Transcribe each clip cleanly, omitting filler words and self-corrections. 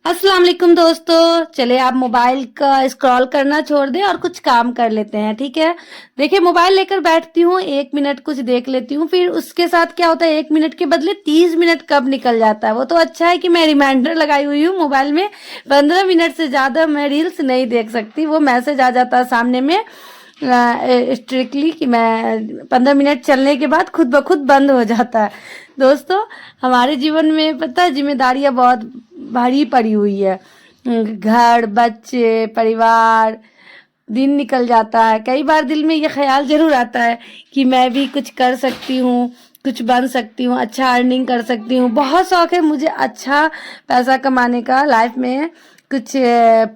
अस्सलाम वालेकुम दोस्तों। चले आप मोबाइल का स्क्रॉल करना छोड़ दें और कुछ काम कर लेते हैं, ठीक है। देखिए, मोबाइल लेकर बैठती हूँ, 1 मिनट कुछ देख लेती हूँ, फिर उसके साथ क्या होता है, 1 मिनट के बदले 30 मिनट कब निकल जाता है। वो तो अच्छा है कि मैं रिमाइंडर लगाई हुई हूँ मोबाइल में, 15 मिनट से ज़्यादा मैं रील्स नहीं देख सकती। वो मैसेज आ जाता है सामने में स्ट्रिक्टली कि मैं 15 मिनट चलने के बाद खुद ब खुद बंद हो जाता है। दोस्तों, हमारे जीवन में पता है जिम्मेदारियां बहुत भारी पड़ी हुई है। घर, बच्चे, परिवार, दिन निकल जाता है। कई बार दिल में ये ख्याल जरूर आता है कि मैं भी कुछ कर सकती हूँ, कुछ बन सकती हूँ, अच्छा अर्निंग कर सकती हूँ। बहुत शौक है मुझे अच्छा पैसा कमाने का, लाइफ में कुछ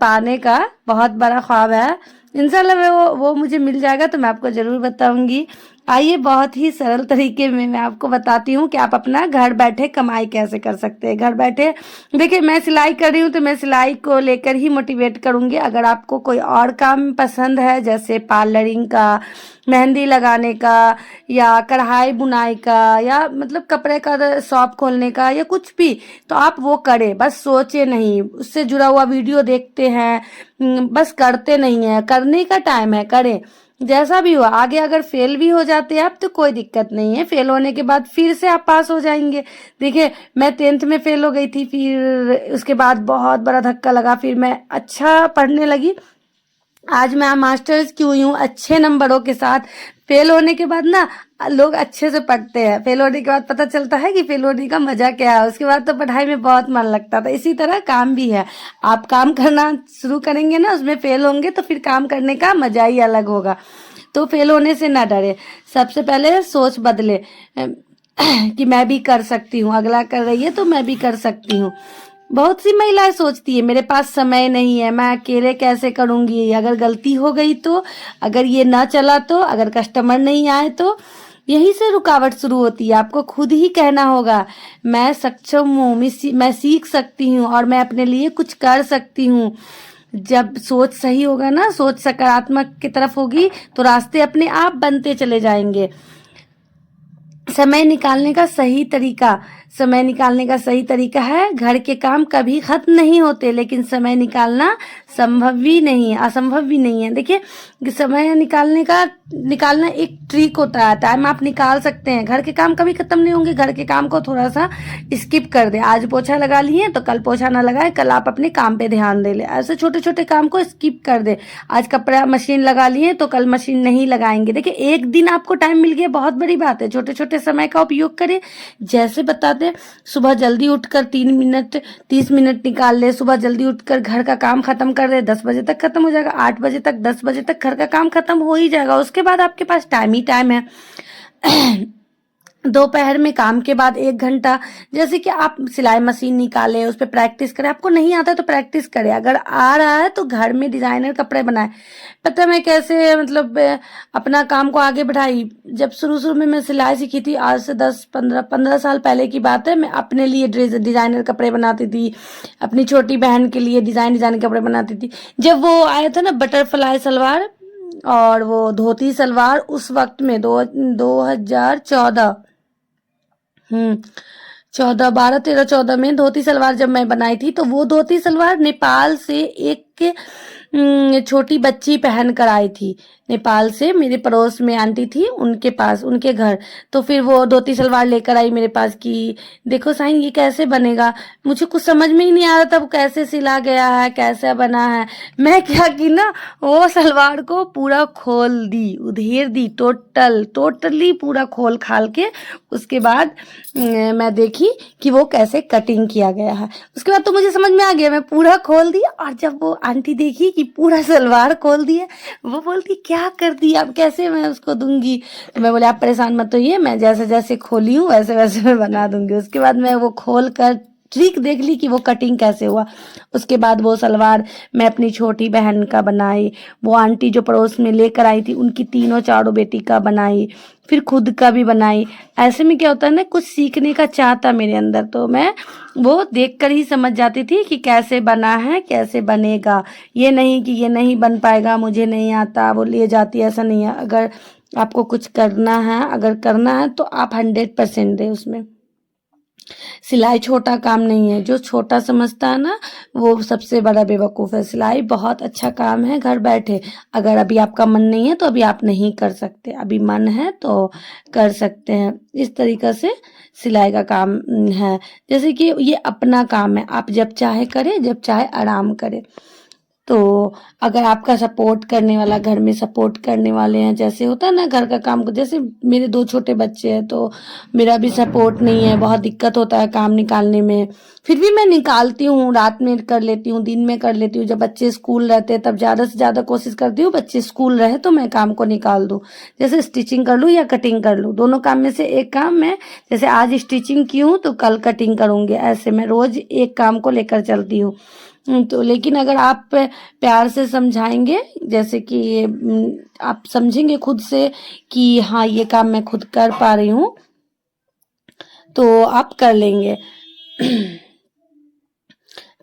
पाने का बहुत बड़ा ख्वाब है। इंशाल्लाह वो मुझे मिल जाएगा तो मैं आपको ज़रूर बताऊंगी। आइए बहुत ही सरल तरीके में मैं आपको बताती हूँ कि आप अपना घर बैठे कमाई कैसे कर सकते हैं। घर बैठे देखिए, मैं सिलाई कर रही हूँ तो मैं सिलाई को लेकर ही मोटिवेट करूँगी। अगर आपको कोई और काम पसंद है, जैसे पार्लरिंग का, मेहंदी लगाने का, या कढ़ाई बुनाई का, या मतलब कपड़े का शॉप खोलने का, या कुछ भी, तो आप वो करें। बस सोचे नहीं, उससे जुड़ा हुआ वीडियो देखते हैं, बस करते नहीं है। करने का टाइम है, करें। जैसा भी हो, आगे अगर फेल भी हो जाते हैं आप तो कोई दिक्कत नहीं है, फेल होने के बाद फिर से आप पास हो जाएंगे। देखिए, मैं 10th में फेल हो गई थी, फिर उसके बाद बहुत बड़ा धक्का लगा, फिर मैं अच्छा पढ़ने लगी। आज मैं मास्टर्स की हुई हूँ अच्छे नंबरों के साथ। फेल होने के बाद ना लोग अच्छे से पढ़ते हैं, फेल होने के बाद पता चलता है कि फेल होने का मजा क्या है। उसके बाद तो पढ़ाई में बहुत मन लगता था। इसी तरह काम भी है, आप काम करना शुरू करेंगे ना, उसमें फेल होंगे तो फिर काम करने का मजा ही अलग होगा। तो फेल होने से ना डरे, सबसे पहले सोच बदले कि मैं भी कर सकती हूँ, अगला कर रही है तो मैं भी कर सकती हूँ। बहुत सी महिलाएं सोचती है मेरे पास समय नहीं है, मैं अकेले कैसे करूंगी, अगर गलती हो गई तो, अगर ये ना चला तो, अगर कस्टमर नहीं आए तो। यहीं से रुकावट शुरू होती है। आपको खुद ही कहना होगा, मैं सक्षम हूँ, मैं सीख सकती हूँ और मैं अपने लिए कुछ कर सकती हूँ। जब सोच सही होगा ना, सोच सकारात्मक की तरफ होगी, तो रास्ते अपने आप बनते चले जाएंगे। समय निकालने का सही तरीका, समय निकालने का सही तरीका है, घर के काम कभी खत्म नहीं होते, लेकिन समय निकालना संभव भी नहीं है, असंभव भी नहीं है। देखिए, समय निकालना एक ट्रिक होता है, टाइम आप निकाल सकते हैं। घर के काम कभी खत्म नहीं होंगे, घर के काम को थोड़ा सा स्किप कर दे। आज पोछा लगा लिए तो कल पोछा ना लगाए, कल आप अपने काम पे ध्यान दे ले। ऐसे छोटे छोटे काम को स्किप कर दे। आज कपड़ा मशीन लगा लिए तो कल मशीन नहीं लगाएंगे। देखिए, एक दिन आपको टाइम मिल गया, बहुत बड़ी बात है। छोटे छोटे समय का उपयोग करें। जैसे बताते हैं, सुबह जल्दी उठकर 3 मिनट 30 मिनट निकाल ले। सुबह जल्दी उठकर घर का काम खत्म कर दे, 10 बजे तक खत्म हो जाएगा। 8 बजे तक, 10 बजे तक घर का काम खत्म हो ही जाएगा। उसके बाद आपके पास टाइम ही टाइम है। दोपहर में काम के बाद 1 घंटा, जैसे कि आप सिलाई मशीन निकालें, उस पर प्रैक्टिस करें। आपको नहीं आता तो प्रैक्टिस करें, अगर आ रहा है तो घर में डिजाइनर कपड़े बनाए। पता है मैं कैसे मतलब अपना काम को आगे बढ़ाई। जब शुरू शुरू में मैं सिलाई सीखी थी, आज से 10 15 साल पहले की बात है, मैं अपने लिए डिजाइनर कपड़े बनाती थी, अपनी छोटी बहन के लिए डिजाइन कपड़े बनाती थी। जब वो आया था ना बटरफ्लाई सलवार और वो धोती सलवार, उस वक्त में 2014, 14 12 13 14 में धोती सलवार जब मैं बनाई थी, तो वो धोती सलवार नेपाल से एक छोटी बच्ची पहन कर आई थी। नेपाल से मेरे पड़ोस में आंटी थी, उनके पास, उनके घर। तो फिर वो धोती सलवार लेकर आई मेरे पास कि देखो साईं, ये कैसे बनेगा। मुझे कुछ समझ में ही नहीं आ रहा था वो कैसे सिला गया है, कैसे बना है। मैं क्या की ना, वो सलवार को पूरा खोल दी, उधेड़ दी, टोटली पूरा खोल खाल के। उसके बाद मैं देखी कि वो कैसे कटिंग किया गया है। उसके बाद तो मुझे समझ में आ गया, मैं पूरा खोल दिया। और जब वो आंटी देखी कि पूरा सलवार खोल दिया, वो बोलती क्या कर दिया, अब कैसे मैं उसको दूंगी। तो मैं बोले आप परेशान मत होइए, मैं जैसे जैसे खोली हूँ वैसे वैसे मैं बना दूंगी। उसके बाद मैं वो खोल कर ट्रिक देख ली कि वो कटिंग कैसे हुआ। उसके बाद वो सलवार मैं अपनी छोटी बहन का बनाई, वो आंटी जो पड़ोस में लेकर आई थी उनकी तीनों चारों बेटी का बनाई, फिर खुद का भी बनाई। ऐसे में क्या होता है ना, कुछ सीखने का चाह था मेरे अंदर, तो मैं वो देखकर ही समझ जाती थी कि कैसे बना है, कैसे बनेगा। ये नहीं कि ये नहीं बन पाएगा, मुझे नहीं आता, वो ले जाती, ऐसा नहीं है। अगर आपको कुछ करना है, अगर करना है तो आप 100% दें उसमें। सिलाई छोटा काम नहीं है, जो छोटा समझता है ना वो सबसे बड़ा बेवकूफ़ है। सिलाई बहुत अच्छा काम है घर बैठे। अगर अभी आपका मन नहीं है तो अभी आप नहीं कर सकते, अभी मन है तो कर सकते हैं। इस तरीक़ा से सिलाई का काम है। जैसे कि ये अपना काम है, आप जब चाहे करें, जब चाहे आराम करें। तो अगर आपका सपोर्ट करने वाला, घर में सपोर्ट करने वाले हैं, जैसे होता है ना घर का काम को, जैसे मेरे 2 छोटे बच्चे हैं तो मेरा भी सपोर्ट नहीं है, बहुत दिक्कत होता है काम निकालने में। फिर भी मैं निकालती हूँ, रात में कर लेती हूँ, दिन में कर लेती हूँ। जब बच्चे स्कूल रहते हैं तब ज़्यादा से ज़्यादा कोशिश करती हूँ बच्चे स्कूल रहे तो मैं काम को निकाल दूँ। जैसे स्टिचिंग कर लूँ या कटिंग कर लूँ, दोनों काम में से एक काम मैं, जैसे आज स्टिचिंग की हूँ तो कल कटिंग करूँगी, ऐसे मैं रोज़ एक काम को लेकर चलती हूँ। तो लेकिन अगर आप प्यार से समझाएँगे, जैसे कि आप समझेंगे खुद से कि हाँ, ये काम मैं खुद कर पा रही हूँ, तो आप कर लेंगे।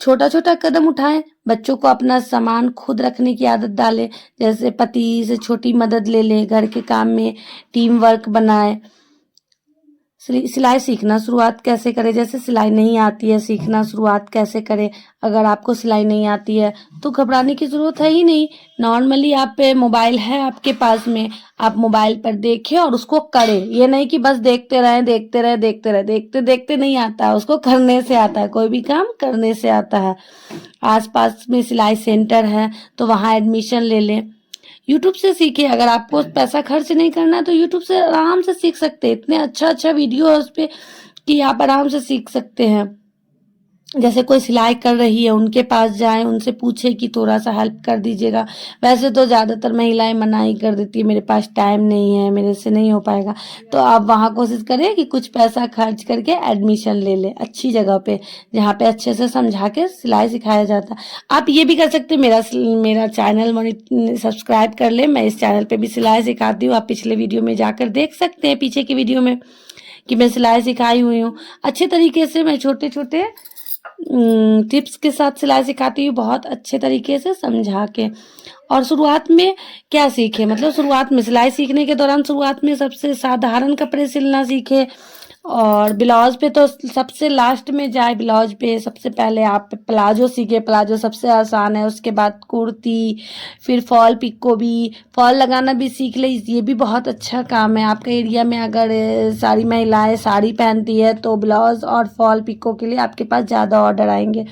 छोटा-छोटा कदम उठाएँ, बच्चों को अपना सामान खुद रखने की आदत डालें, जैसे पति से छोटी मदद ले लें, घर के काम में टीम वर्क बनाएँ। सिलाई सीखना शुरुआत कैसे करें, जैसे सिलाई नहीं आती है, सीखना शुरुआत कैसे करें। अगर आपको सिलाई नहीं आती है तो घबराने की ज़रूरत है ही नहीं। नॉर्मली आप पे मोबाइल है आपके पास में, आप मोबाइल पर देखें और उसको करें। ये नहीं कि बस देखते रहें, देखते रहें, देखते रहें, देखते देखते नहीं आता है, उसको करने से आता है। कोई भी काम करने से आता है। आसपास में सिलाई सेंटर है तो वहाँ एडमिशन ले लें। यूट्यूब से सीखिए, अगर आपको पैसा खर्च नहीं करना है तो यूट्यूब से आराम से सीख सकते हैं। इतने अच्छा वीडियो है उस पे कि आप आराम से सीख सकते हैं। जैसे कोई सिलाई कर रही है उनके पास जाएं, उनसे पूछे कि थोड़ा सा हेल्प कर दीजिएगा। वैसे तो ज़्यादातर महिलाएं मना ही कर देती है, मेरे पास टाइम नहीं है, मेरे से नहीं हो पाएगा। तो आप वहाँ कोशिश करें कि कुछ पैसा खर्च करके एडमिशन ले लें अच्छी जगह पे, जहाँ पे अच्छे से समझा के सिलाई सिखाया जाता है। आप ये भी कर सकते हैं, मेरा चैनल सब्सक्राइब कर लें। मैं इस चैनल पे भी सिलाई सिखाती हूँ, आप पिछले वीडियो में जाकर देख सकते हैं, पीछे की वीडियो में, कि मैं सिलाई सिखाई हुई हूँ। अच्छे तरीके से मैं छोटे-छोटे टिप्स के साथ सिलाई सिखाती हूँ, बहुत अच्छे तरीके से समझा के। और शुरुआत में क्या सीखे, मतलब शुरुआत में सिलाई सीखने के दौरान शुरुआत में सबसे साधारण कपड़े सिलना सीखे, और ब्लाउज पे तो सबसे लास्ट में जाए। ब्लाउज पे सबसे पहले आप प्लाजो सीखे, प्लाजो सबसे आसान है। उसके बाद कुर्ती, फिर फॉल पिको भी, फॉल लगाना भी सीख ले, ये भी बहुत अच्छा काम है। आपके एरिया में अगर सारी महिलाएं साड़ी पहनती है तो ब्लाउज और फॉल पिको के लिए आपके पास ज़्यादा ऑर्डर आएंगे।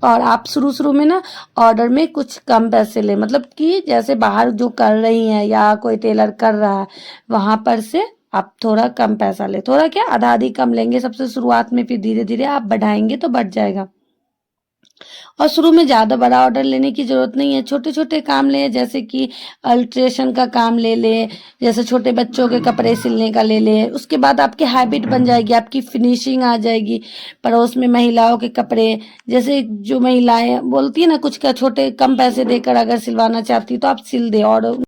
और आप शुरू में ना ऑर्डर में कुछ कम पैसे लें, मतलब कि जैसे बाहर जो कर रही हैं या कोई टेलर कर रहा है वहाँ पर से आप थोड़ा कम पैसा लें, थोड़ा क्या आधा आधी कम लेंगे सबसे शुरुआत में, फिर धीरे धीरे आप बढ़ाएंगे तो बढ़ जाएगा। और शुरू में ज़्यादा बड़ा ऑर्डर लेने की ज़रूरत नहीं है, छोटे छोटे काम लें, जैसे कि अल्ट्रेशन का काम ले लें, जैसे छोटे बच्चों के कपड़े सिलने का ले लें। उसके बाद आपकी हैबिट बन जाएगी, आपकी फिनिशिंग आ जाएगी। पड़ोस में महिलाओं के कपड़े, जैसे जो महिलाएं बोलती है ना कुछ का छोटे कम पैसे देकर अगर सिलवाना चाहती तो आप सिल दें, और